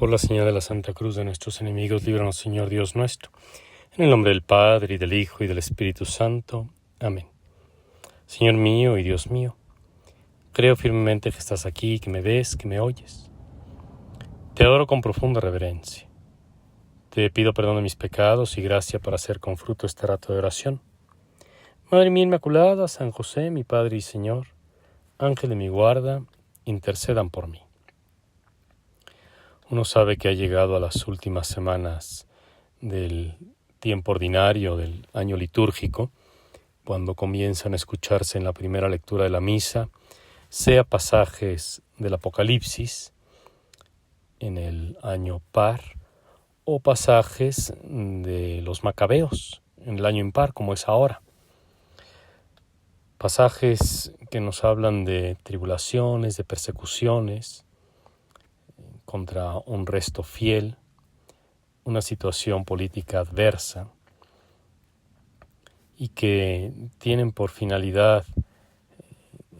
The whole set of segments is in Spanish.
Por la señal de la Santa Cruz de nuestros enemigos, líbranos, Señor Dios nuestro. En el nombre del Padre, y del Hijo, y del Espíritu Santo. Amén. Señor mío y Dios mío, creo firmemente que estás aquí, que me ves, que me oyes. Te adoro con profunda reverencia. Te pido perdón de mis pecados y gracia para hacer con fruto este rato de oración. Madre mía Inmaculada, San José, mi Padre y Señor, Ángel de mi guarda, intercedan por mí. Uno sabe que ha llegado a las últimas semanas del tiempo ordinario, del año litúrgico, cuando comienzan a escucharse en la primera lectura de la misa, sea pasajes del Apocalipsis en el año par, o pasajes de los Macabeos en el año impar, como es ahora. Pasajes que nos hablan de tribulaciones, de persecuciones contra un resto fiel, una situación política adversa, y que tienen por finalidad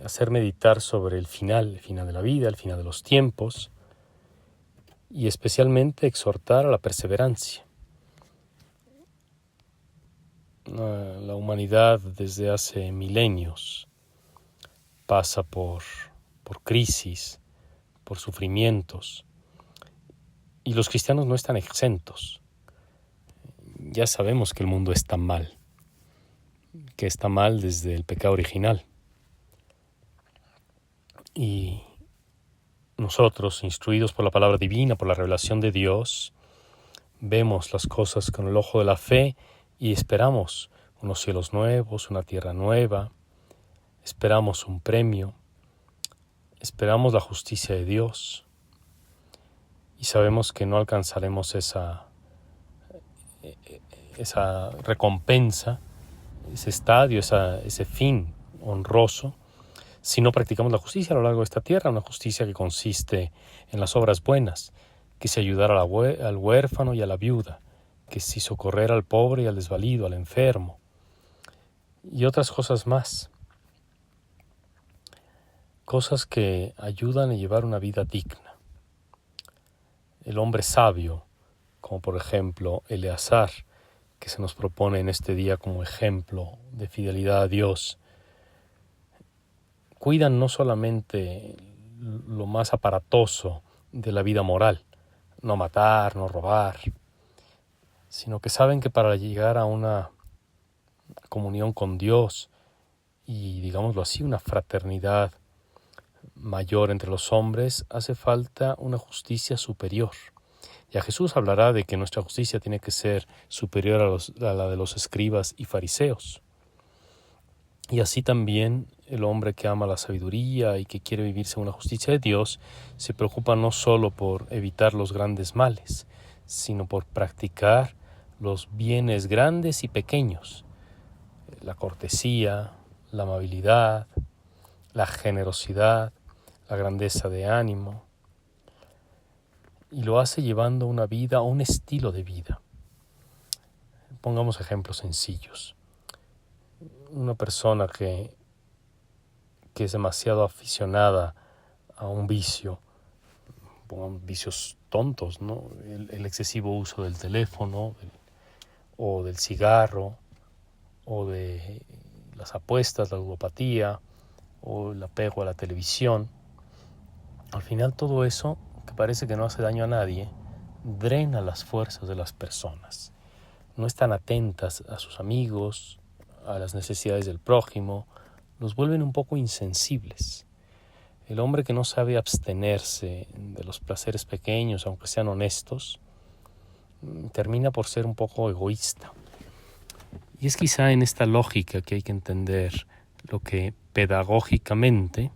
hacer meditar sobre el final de la vida, el final de los tiempos, y especialmente exhortar a la perseverancia. La humanidad desde hace milenios pasa por crisis, por sufrimientos, y los cristianos no están exentos. Ya sabemos que el mundo está mal, que está mal desde el pecado original. Y nosotros, instruidos por la palabra divina, por la revelación de Dios, vemos las cosas con el ojo de la fe y esperamos unos cielos nuevos, una tierra nueva, esperamos un premio, esperamos la justicia de Dios y sabemos que no alcanzaremos esa recompensa, ese estadio, ese fin honroso, si no practicamos la justicia a lo largo de esta tierra, una justicia que consiste en las obras buenas, que es ayudar al huérfano y a la viuda, que es socorrer al pobre y al desvalido, al enfermo, y otras cosas más. Cosas que ayudan a llevar una vida digna. El hombre sabio, como por ejemplo Eleazar, que se nos propone en este día como ejemplo de fidelidad a Dios, cuidan no solamente lo más aparatoso de la vida moral, no matar, no robar, sino que saben que para llegar a una comunión con Dios y, digámoslo así, una fraternidad mayor entre los hombres, hace falta una justicia superior. Ya Jesús hablará de que nuestra justicia tiene que ser superior a la de los escribas y fariseos. Y así también el hombre que ama la sabiduría y que quiere vivir según la justicia de Dios se preocupa no solo por evitar los grandes males, sino por practicar los bienes grandes y pequeños, la cortesía, la amabilidad, la generosidad, la grandeza de ánimo, y lo hace llevando una vida, un estilo de vida. Pongamos ejemplos sencillos. Una persona que es demasiado aficionada a un vicio, pongamos vicios tontos, ¿no? El excesivo uso del teléfono, o del cigarro, o de las apuestas, la ludopatía, o el apego a la televisión. Al final todo eso, que parece que no hace daño a nadie, drena las fuerzas de las personas. No están atentas a sus amigos, a las necesidades del prójimo, los vuelven un poco insensibles. El hombre que no sabe abstenerse de los placeres pequeños, aunque sean honestos, termina por ser un poco egoísta. Y es quizá en esta lógica que hay que entender lo que pedagógicamente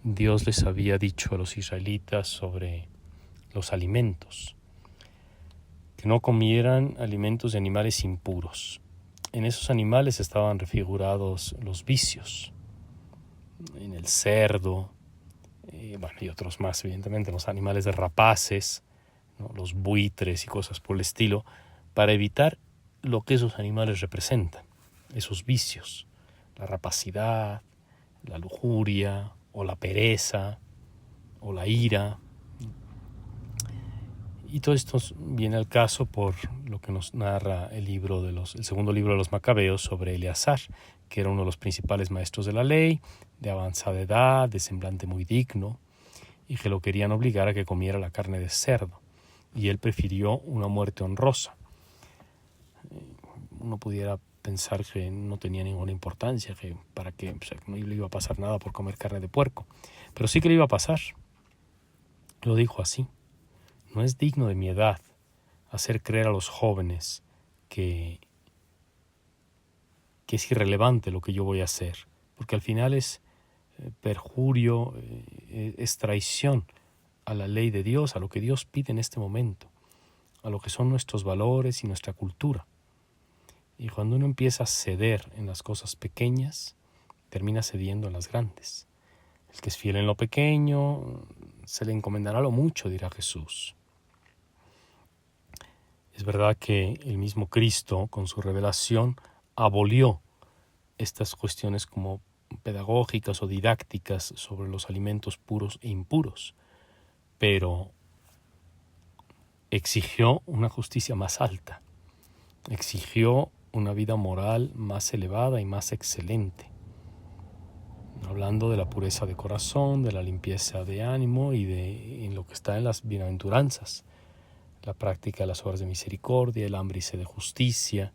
Dios les había dicho a los israelitas sobre los alimentos, que no comieran alimentos de animales impuros. En esos animales estaban refigurados los vicios, en el cerdo, y otros más, evidentemente, los animales de rapaces, ¿no? Los buitres y cosas por el estilo, para evitar lo que esos animales representan, esos vicios, la rapacidad, la lujuria, o la pereza, o la ira. Y todo esto viene al caso por lo que nos narra el segundo libro de los Macabeos sobre Eleazar, que era uno de los principales maestros de la ley, de avanzada edad, de semblante muy digno, y que lo querían obligar a que comiera la carne de cerdo. Y él prefirió una muerte honrosa. Uno pudiera pensar que no tenía ninguna importancia, que para qué, o sea, que no le iba a pasar nada por comer carne de puerco. Pero sí que le iba a pasar. Lo dijo así: no es digno de mi edad hacer creer a los jóvenes que es irrelevante lo que yo voy a hacer, porque al final es perjurio, es traición a la ley de Dios, a lo que Dios pide en este momento, a lo que son nuestros valores y nuestra cultura. Y cuando uno empieza a ceder en las cosas pequeñas, termina cediendo en las grandes. El que es fiel en lo pequeño, se le encomendará lo mucho, dirá Jesús. Es verdad que el mismo Cristo, con su revelación, abolió estas cuestiones como pedagógicas o didácticas sobre los alimentos puros e impuros, pero exigió una justicia más alta, exigió una vida moral más elevada y más excelente, hablando de la pureza de corazón, de la limpieza de ánimo y en lo que está en las bienaventuranzas, la práctica de las obras de misericordia, el hambre y sed de justicia,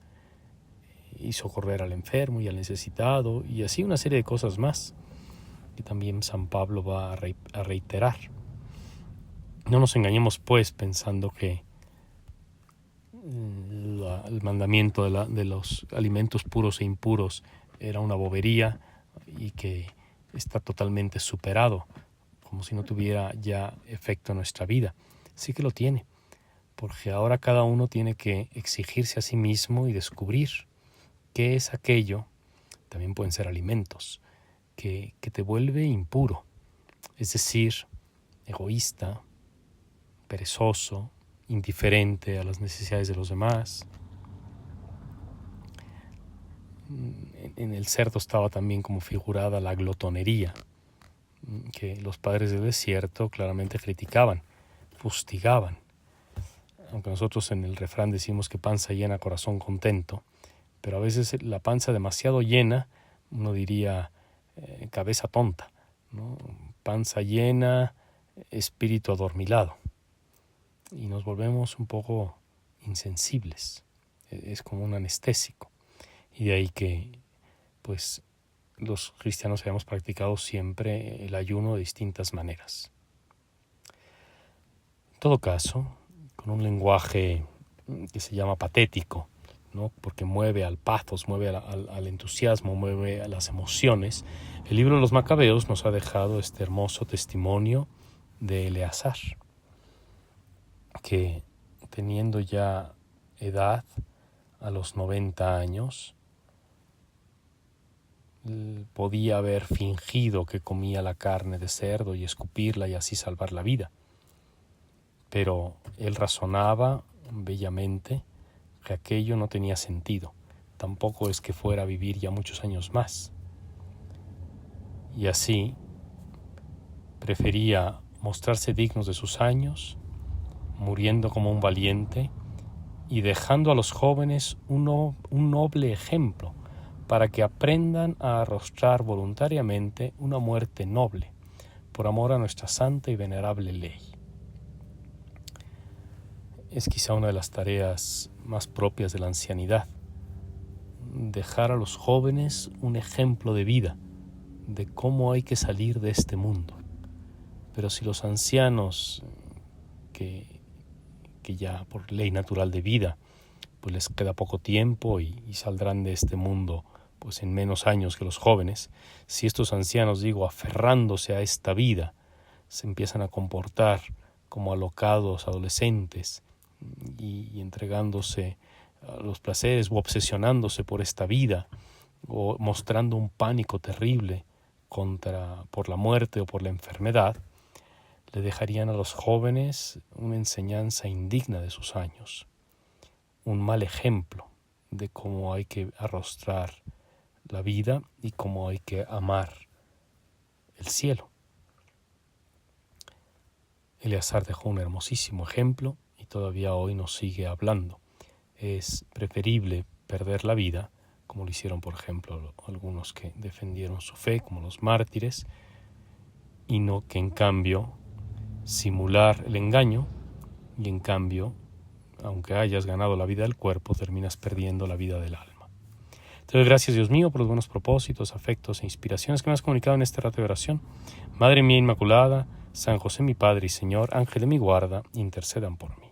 y socorrer al enfermo y al necesitado, y así una serie de cosas más que también San Pablo va a reiterar. No nos engañemos pues pensando que el mandamiento de los alimentos puros e impuros era una bobería y que está totalmente superado, como si no tuviera ya efecto en nuestra vida. Sí que lo tiene, porque ahora cada uno tiene que exigirse a sí mismo y descubrir qué es aquello, también pueden ser alimentos, que te vuelve impuro, es decir, egoísta, perezoso, indiferente a las necesidades de los demás. En el cerdo estaba también como figurada la glotonería, que los padres del desierto claramente criticaban, fustigaban. Aunque nosotros en el refrán decimos que panza llena, corazón contento, pero a veces la panza demasiado llena, uno diría cabeza tonta, ¿no? Panza llena, espíritu adormilado. Y nos volvemos un poco insensibles, es como un anestésico. Y de ahí que pues los cristianos hayamos practicado siempre el ayuno de distintas maneras. En todo caso, con un lenguaje que se llama patético, ¿no? Porque mueve al pathos, mueve al entusiasmo, mueve a las emociones, el libro de los Macabeos nos ha dejado este hermoso testimonio de Eleazar, que teniendo ya edad, a los 90 años, podía haber fingido que comía la carne de cerdo y escupirla y así salvar la vida. Pero él razonaba bellamente que aquello no tenía sentido. Tampoco es que fuera a vivir ya muchos años más. Y así prefería mostrarse dignos de sus años, muriendo como un valiente y dejando a los jóvenes un noble ejemplo para que aprendan a arrostrar voluntariamente una muerte noble por amor a nuestra santa y venerable ley. Es quizá una de las tareas más propias de la ancianidad, dejar a los jóvenes un ejemplo de vida, de cómo hay que salir de este mundo. Pero si los ancianos, que ya por ley natural de vida, pues les queda poco tiempo y saldrán de este mundo pues en menos años que los jóvenes, si estos ancianos, aferrándose a esta vida, se empiezan a comportar como alocados adolescentes y entregándose a los placeres o obsesionándose por esta vida o mostrando un pánico terrible por la muerte o por la enfermedad, le dejarían a los jóvenes una enseñanza indigna de sus años, un mal ejemplo de cómo hay que arrostrar la vida y cómo hay que amar el cielo. Eleazar dejó un hermosísimo ejemplo y y todavía hoy nos sigue hablando. Es preferible perder la vida, como lo hicieron, por ejemplo, algunos que defendieron su fe, como los mártires, y no que en cambio simular el engaño y en cambio, aunque hayas ganado la vida del cuerpo, terminas perdiendo la vida del alma. Te doy gracias, Dios mío, por los buenos propósitos, afectos e inspiraciones que me has comunicado en este rato de oración. Madre mía Inmaculada, San José mi Padre y Señor, Ángel de mi guarda, intercedan por mí.